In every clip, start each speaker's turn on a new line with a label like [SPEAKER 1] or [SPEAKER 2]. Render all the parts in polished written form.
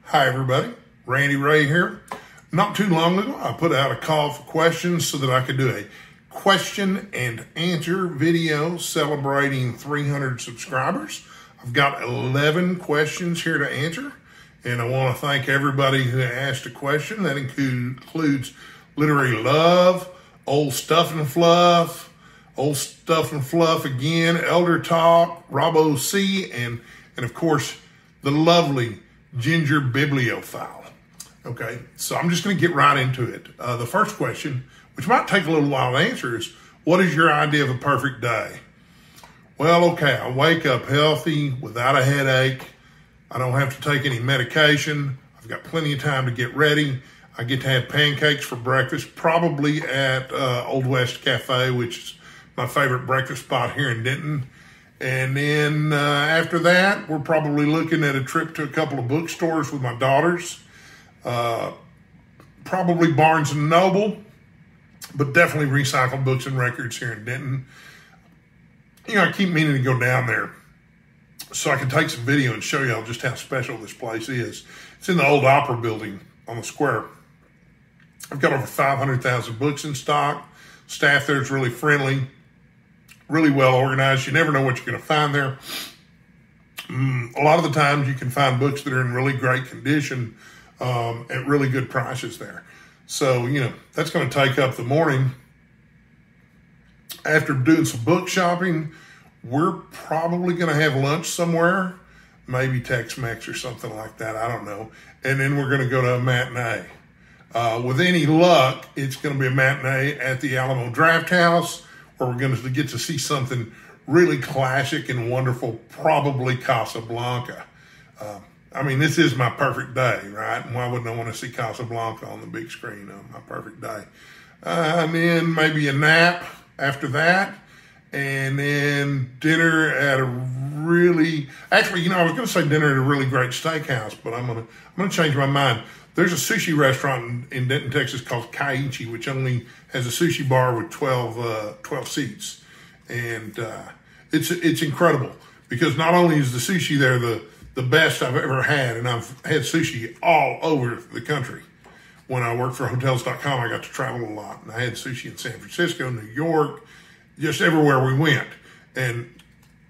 [SPEAKER 1] Hi everybody, Randy Ray here. Not too long ago, I put out a call for questions so that I could do a question and answer video celebrating 300 subscribers. I've got 11 questions here to answer, and I want to thank everybody who asked a question. That includes Literary Love, Old Stuff and Fluff again, Elder Talk, Rob O.C., and of course, the lovely Ginger Bibliophile. Okay, so I'm just going to get right into it. The first question, which might take a little while to answer, is what is your idea of a perfect day? Well, okay, I wake up healthy, without a headache. I don't have to take any medication. I've got plenty of time to get ready. I get to have pancakes for breakfast, probably at Old West Cafe, which is my favorite breakfast spot here in Denton. And then after that, we're probably looking at a trip to a couple of bookstores with my daughters. Probably Barnes & Noble, but definitely Recycled Books and Records here in Denton. You know, I keep meaning to go down there so I can take some video and show y'all just how special this place is. It's in the old Opera building on the square. I've got over 500,000 books in stock. Staff there is really friendly, really well organized. You never know what you're going to find there. A lot of the times you can find books that are in really great condition at really good prices there. So, you know, that's going to take up the morning. After doing some book shopping, we're probably going to have lunch somewhere, maybe Tex-Mex or something like that. I don't know. And then we're going to go to a matinee. With any luck, it's going to be a matinee at the Alamo Draft House, where we're going to get to see something really classic and wonderful, probably Casablanca. I mean, this is my perfect day, right? And why wouldn't I want to see Casablanca on the big screen on my perfect day? And then maybe a nap after that, and then dinner at a really, actually, you know, I was going to say dinner at a really great steakhouse, but I'm going to change my mind. There's a sushi restaurant in Denton, Texas called Kaiichi, which only has a sushi bar with 12 seats. And it's incredible because not only is the sushi there the best I've ever had, and I've had sushi all over the country. When I worked for Hotels.com, I got to travel a lot. And I had sushi in San Francisco, New York, just everywhere we went. And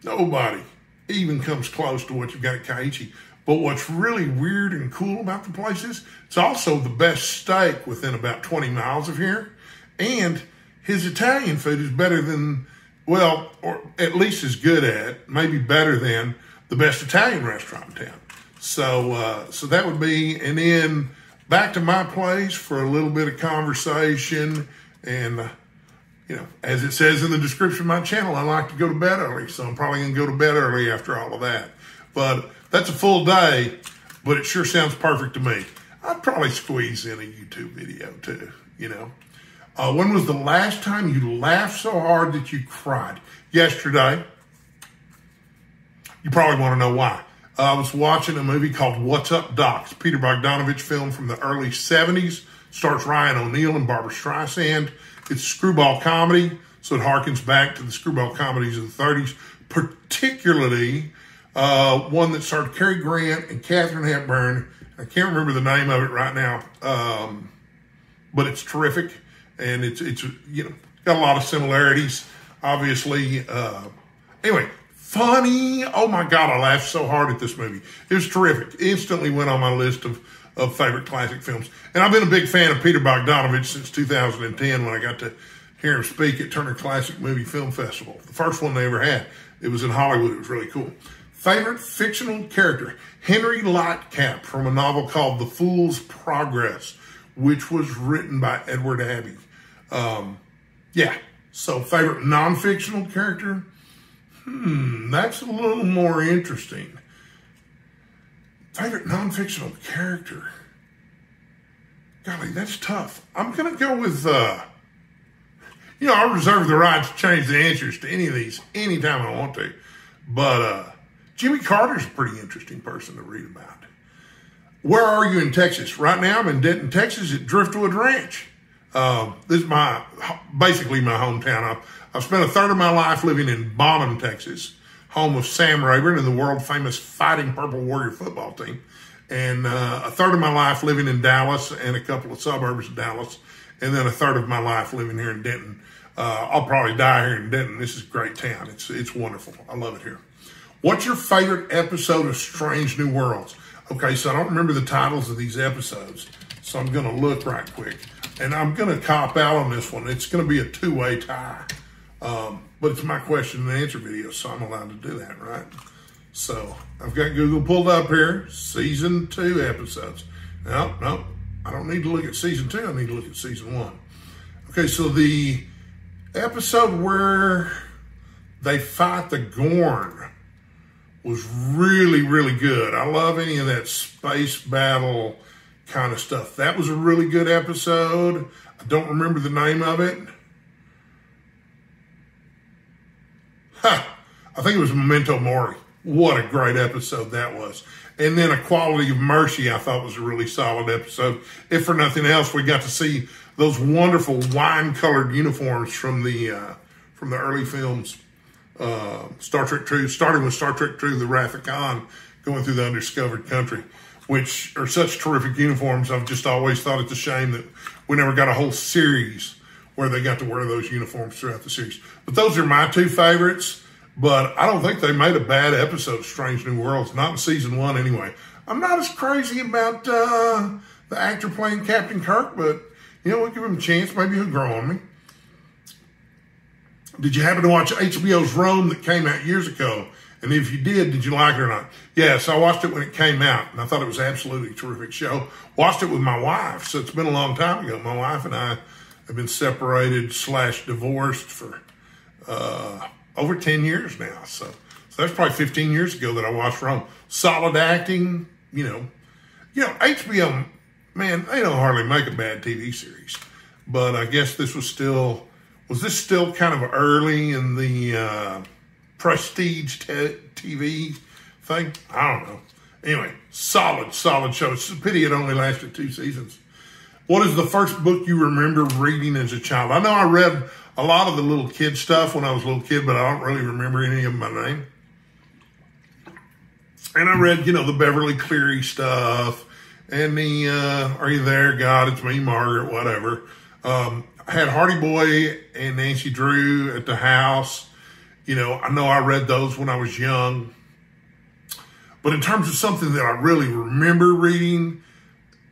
[SPEAKER 1] nobody even comes close to what you've got at Kaiichi. But what's really weird and cool about the place is it's also the best steak within about 20 miles of here. And his Italian food is better than, well, or at least as good at, maybe better than the best Italian restaurant in town. So that would be, and then back to my place for a little bit of conversation. And, you know, as it says in the description of my channel, I like to go to bed early. So I'm probably going to go to bed early after all of that. But that's a full day, but it sure sounds perfect to me. I'd probably squeeze in a YouTube video too, you know. When was the last time you laughed so hard that you cried? Yesterday. You probably want to know why. I was watching a movie called What's Up, Doc? It's a Peter Bogdanovich film from the early 70s. Stars Ryan O'Neal and Barbara Streisand. It's a screwball comedy, so it harkens back to the screwball comedies of the 30s, particularly one that starred Cary Grant and Katharine Hepburn. I can't remember the name of it right now, but it's terrific, and it's you know, got a lot of similarities, obviously. Anyway, funny. Oh my God, I laughed so hard at this movie. It was terrific. Instantly went on my list of favorite classic films. And I've been a big fan of Peter Bogdanovich since 2010 when I got to hear him speak at Turner Classic Movie Film Festival. The first one they ever had. It was in Hollywood. It was really cool. Favorite fictional character, Henry Lightcap from a novel called The Fool's Progress, which was written by Edward Abbey. Yeah, so favorite non-fictional character? That's a little more interesting. Favorite non-fictional character? Golly, that's tough. I'm going to go with, you know, I reserve the right to change the answers to any of these anytime I want to. But Jimmy Carter's a pretty interesting person to read about. Where are you in Texas? Right now I'm in Denton, Texas at Driftwood Ranch. This is basically my hometown. I've spent a third of my life living in Bonham, Texas, home of Sam Rayburn and the world famous Fighting Purple Warrior football team. and a third of my life living in Dallas and a couple of suburbs of Dallas, and then a third of my life living here in Denton. I'll probably die here in Denton. This is a great town. It's wonderful. I love it here. What's your favorite episode of Strange New Worlds? Okay, so I don't remember the titles of these episodes, so I'm going to look right quick. And I'm going to cop out on this one. It's going to be a two-way tie. But it's my question and answer video, so I'm allowed to do that, right? So I've got Google pulled up here, season 2 episodes. No, I don't need to look at season 2. I need to look at season 1. Okay, so the episode where they fight the Gorn was really, really good. I love any of that space battle kind of stuff. That was a really good episode. I don't remember the name of it. I think it was Memento Mori. What a great episode that was. And then Equality of Mercy, I thought was a really solid episode. If for nothing else, we got to see those wonderful wine-colored uniforms from the early films. Star Trek II, starting with Star Trek II, The Wrath of Khan, going through the undiscovered country, which are such terrific uniforms. I've just always thought it's a shame that we never got a whole series where they got to wear those uniforms throughout the series. But those are my 2 favorites. But I don't think they made a bad episode of Strange New Worlds, not in season 1 anyway. I'm not as crazy about the actor playing Captain Kirk, but, we'll give him a chance. Maybe he'll grow on me. Did you happen to watch HBO's Rome that came out years ago? And if you did you like it or not? Yes, I watched it when it came out, and I thought it was absolutely a terrific show. Watched it with my wife, so it's been a long time ago. My wife and I have been separated / divorced for over 10 years now. So that's probably 15 years ago that I watched Rome. Solid acting, HBO, man, they don't hardly make a bad TV series. But I guess this was this still kind of early in the prestige TV thing? I don't know. Anyway, solid show. It's a pity it only lasted 2 seasons. What is the first book you remember reading as a child? I know I read a lot of the little kid stuff when I was a little kid, but I don't really remember any of them by name. And I read, the Beverly Cleary stuff and the Are You There, God, It's Me, Margaret, whatever. I had Hardy Boy and Nancy Drew at the house. I know I read those when I was young. But in terms of something that I really remember reading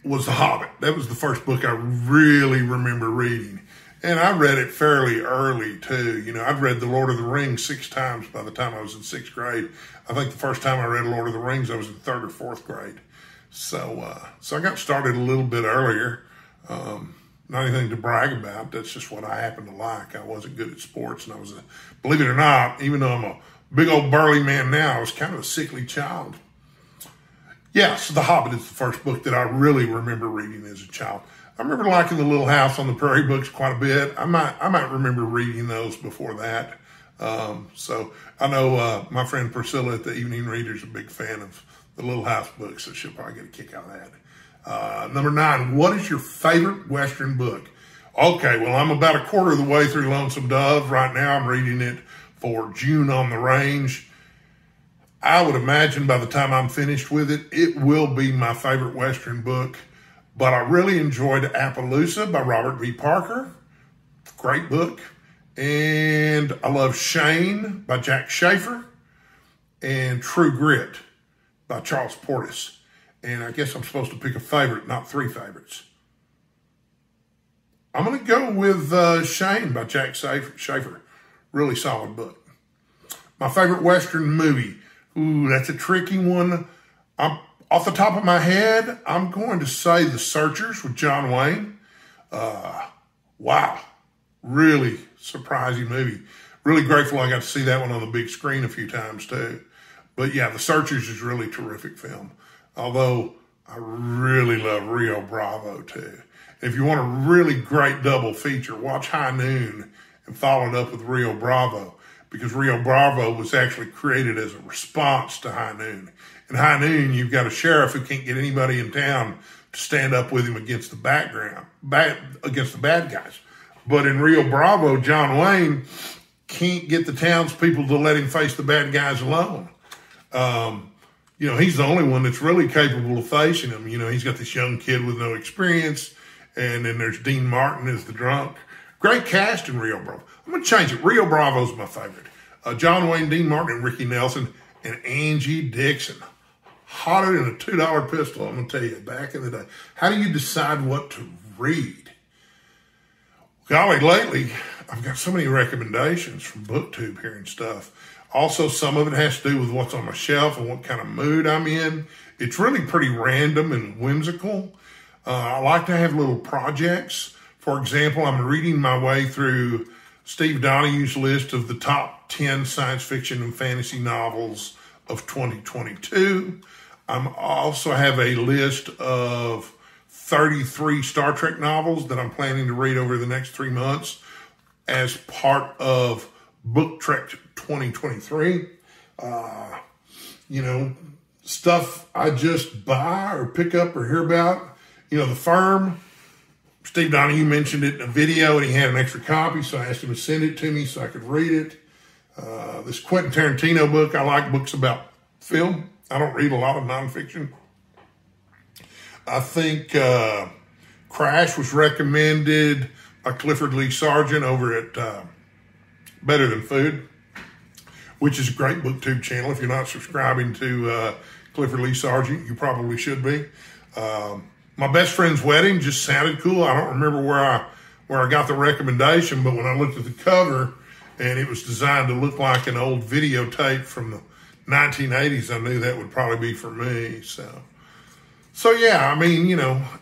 [SPEAKER 1] was The Hobbit. That was the first book I really remember reading. And I read it fairly early, too. I'd read The Lord of the Rings 6 times by the time I was in 6th grade. I think the first time I read Lord of the Rings, I was in 3rd or 4th grade. So I got started a little bit earlier. Not anything to brag about. That's just what I happen to like. I wasn't good at sports, and I was, believe it or not, even though I'm a big old burly man now, I was kind of a sickly child. Yes, The Hobbit is the first book that I really remember reading as a child. I remember liking the Little House on the Prairie books quite a bit. I might remember reading those before that. So I know my friend Priscilla at the Evening Reader is a big fan of the Little House books, so she'll probably get a kick out of that. Number 9, what is your favorite Western book? Okay, well, I'm about a quarter of the way through Lonesome Dove. Right now I'm reading it for June on the Range. I would imagine by the time I'm finished with it, it will be my favorite Western book. But I really enjoyed Appaloosa by Robert V. Parker. Great book. And I love Shane by Jack Schaefer. And True Grit by Charles Portis. And I guess I'm supposed to pick a favorite, not 3 favorites. I'm going to go with Shane by Jack Schaefer. Really solid book. My favorite Western movie. Ooh, that's a tricky one. Off the top of my head, I'm going to say The Searchers with John Wayne. Wow. Really surprising movie. Really grateful I got to see that one on the big screen a few times too. But yeah, The Searchers is really terrific film. Although I really love Rio Bravo too. If you want a really great double feature, watch High Noon and follow it up with Rio Bravo. Because Rio Bravo was actually created as a response to High Noon. In High Noon, you've got a sheriff who can't get anybody in town to stand up with him against the against the bad guys. But in Rio Bravo, John Wayne can't get the townspeople to let him face the bad guys alone. he's the only one that's really capable of facing him. He's got this young kid with no experience. And then there's Dean Martin as the drunk. Great cast in Rio Bravo. I'm going to change it. Rio Bravo's my favorite. John Wayne, Dean Martin, and Ricky Nelson, and Angie Dixon. Hotter than a $2 pistol, I'm going to tell you, back in the day. How do you decide what to read? Golly, lately, I've got so many recommendations from BookTube here and stuff. Also, some of it has to do with what's on my shelf and what kind of mood I'm in. It's really pretty random and whimsical. I like to have little projects. For example, I'm reading my way through Steve Donohue's list of the top 10 science fiction and fantasy novels of 2022. I also have a list of 33 Star Trek novels that I'm planning to read over the next 3 months as part of Book Trek 2023. Stuff I just buy or pick up or hear about. The Firm, Steve Donohue mentioned it in a video and he had an extra copy, so I asked him to send it to me so I could read it. This Quentin Tarantino book, I like books about film. I don't read a lot of nonfiction. I think Crash was recommended by Clifford Lee Sargent over at Better Than Food, which is a great BookTube channel. If you're not subscribing to Clifford Lee Sargent, you probably should be. My Best Friend's Wedding just sounded cool. I don't remember where I got the recommendation, but when I looked at the cover and it was designed to look like an old videotape from the 1980s, I knew that would probably be for me. So yeah,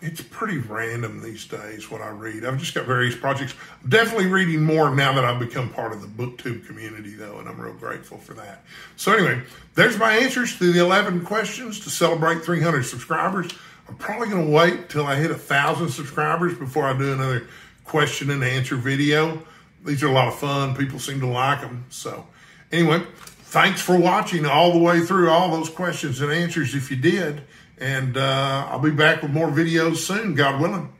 [SPEAKER 1] it's pretty random these days what I read. I've just got various projects. I'm definitely reading more now that I've become part of the BookTube community, though, and I'm real grateful for that. So anyway, there's my answers to the 11 questions to celebrate 300 subscribers. I'm probably going to wait till I hit 1,000 subscribers before I do another question and answer video. These are a lot of fun. People seem to like them. So anyway, thanks for watching all the way through all those questions and answers if you did. And I'll be back with more videos soon, God willing.